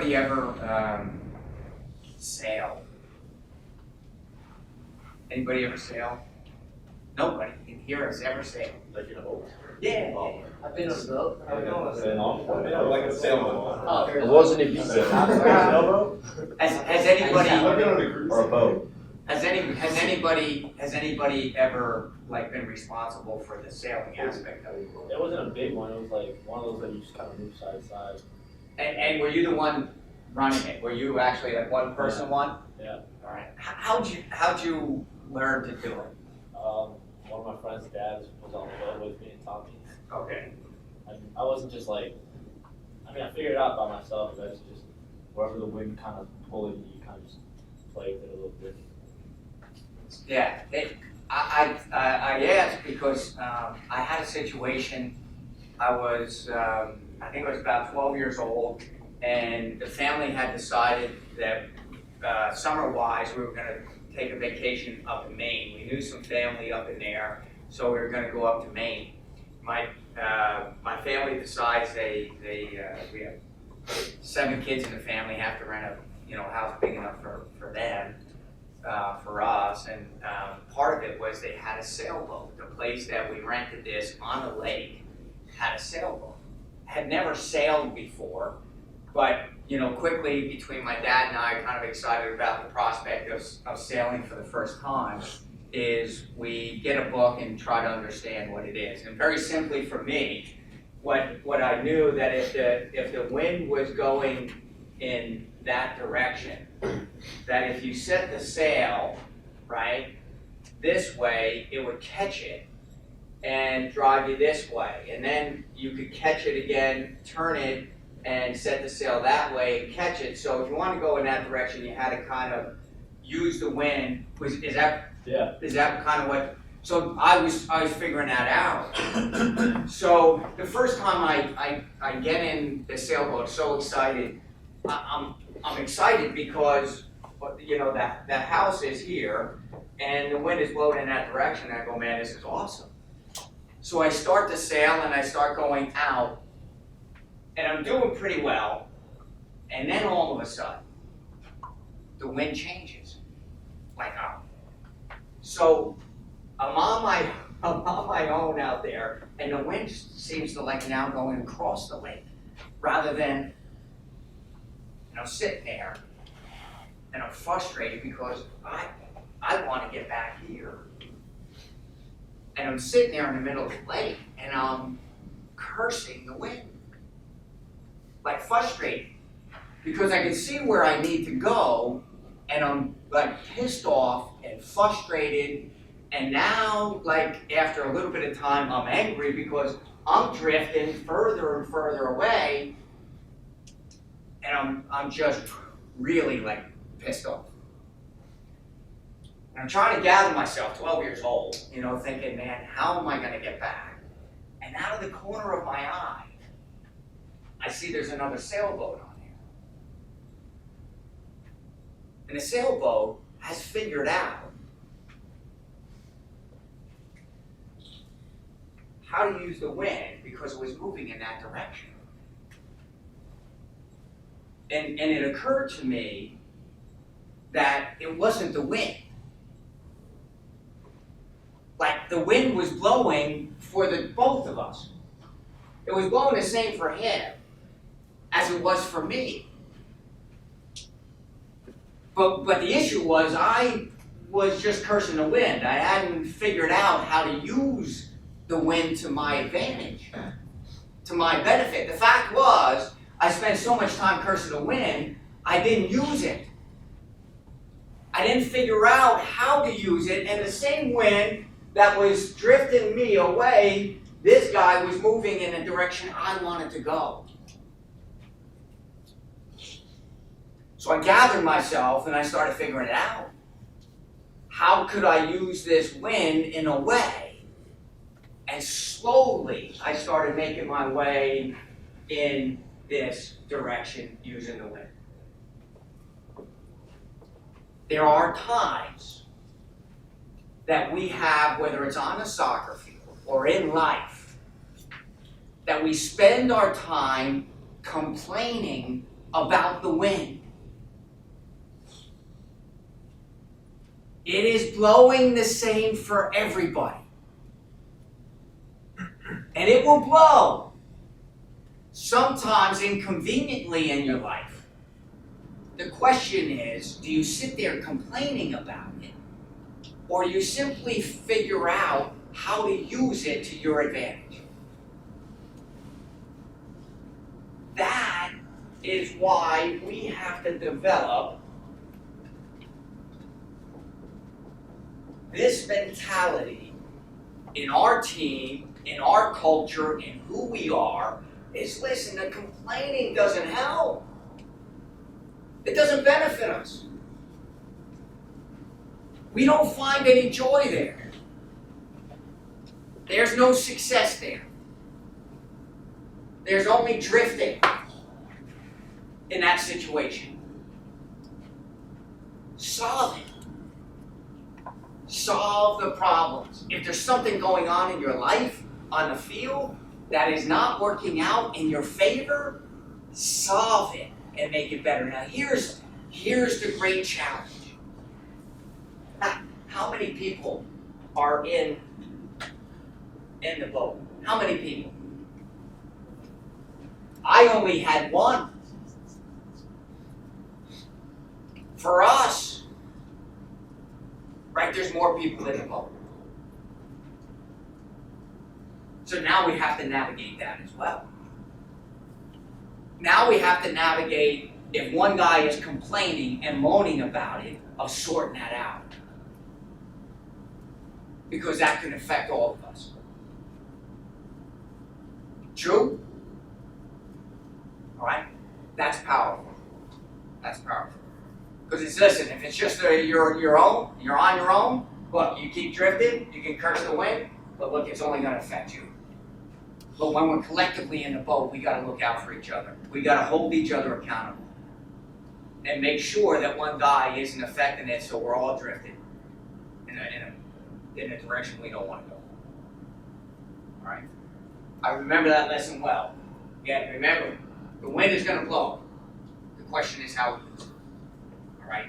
anybody ever sail? Anybody ever sail? Nobody in here has ever sailed. Like in a boat? Yeah. I've been on a boat. Like a sailboat. Oh, It wasn't a visa. Sailboat? Has anybody I've been on a cruise. Or a boat. has anybody ever like been responsible for the sailing aspect of it? It wasn't a big one. It was like one of those that you just kind of move side to side. And were you the one running it? Were you actually like one person one? Yeah. All right. How'd you learn to do it? One of my friend's dads was on the boat with me and taught me. Okay. I wasn't just like, I mean, I figured it out by myself. But it's just wherever the wind kind of pulled you, you kind of just play with it a little bit. Yeah. I asked because I had a situation. I was I think I was about 12 years old, and the family had decided that summer-wise we were going to take a vacation up in Maine. We knew some family up in there, so we were going to go up to Maine. My family decides we have 7 kids in the family, have to rent a house big enough for them, for us, and part of it was they had a sailboat. The place that we rented this on the lake had a sailboat. Had never sailed before, but quickly between my dad and I, kind of excited about the prospect of sailing for the first time, is we get a book and try to understand what it is. And very simply for me, what I knew that if the wind was going in that direction, that if you set the sail right this way, it would catch it and drive you this way, and then you could catch it again, turn it, and set the sail that way and catch it. So if you want to go in that direction, you had to kind of use the wind. Is that kind of what? So I was figuring that out. So the first time I get in the sailboat, so excited. I'm excited because that house is here, and the wind is blowing in that direction. And I go, man, this is awesome. So I start to sail and I start going out. And I'm doing pretty well, and then all of a sudden, the wind changes, like So I'm on my own out there, and the wind seems to like now going across the lake, rather than sitting there, and I'm frustrated because I want to get back here, and I'm sitting there in the middle of the lake, and I'm cursing the wind. Like frustrated, because I can see where I need to go, and I'm like pissed off and frustrated, and now like after a little bit of time I'm angry because I'm drifting further and further away, and I'm just really like pissed off. And I'm trying to gather myself, 12 years old, thinking, man, how am I going to get back? And out of the corner of my eye, I see there's another sailboat on there. And the sailboat has figured out how to use the wind because it was moving in that direction. And it occurred to me that it wasn't the wind. Like the wind was blowing for the both of us. It was blowing the same for him as it was for me. But the issue was I was just cursing the wind. I hadn't figured out how to use the wind to my advantage, to my benefit. The fact was, I spent so much time cursing the wind, I didn't use it. I didn't figure out how to use it, and the same wind that was drifting me away, this guy was moving in the direction I wanted to go. So I gathered myself and I started figuring it out. How could I use this wind in a way? And slowly I started making my way in this direction using the wind. There are times that we have, whether it's on the soccer field or in life, that we spend our time complaining about the wind. It is blowing the same for everybody. And it will blow sometimes inconveniently in your life. The question is, do you sit there complaining about it, or you simply figure out how to use it to your advantage? That is why we have to develop this mentality in our team, in our culture, in who we are, is listen, the complaining doesn't help. It doesn't benefit us. We don't find any joy there. There's no success there. There's only drifting in that situation. Solve it. Solve the problems. If there's something going on in your life, on the field, that is not working out in your favor, solve it and make it better. Now here's the great challenge. How many people are in the boat? How many people? I only had one. For us, right, there's more people in the boat. So now we have to navigate that as well. Now we have to navigate, if one guy is complaining and moaning about it, of sorting that out. Because that can affect all of us. True? All right? That's powerful. That's powerful. Because it's, listen, if it's just you're on your own, look, you keep drifting, you can curse the wind, but look, it's only going to affect you. But when we're collectively in the boat, we got to look out for each other. We got to hold each other accountable. And make sure that one guy isn't affecting it so we're all drifting in a direction we don't want to go. All right? I remember that lesson well. Again, remember, the wind is going to blow. The question is how we use it. All right?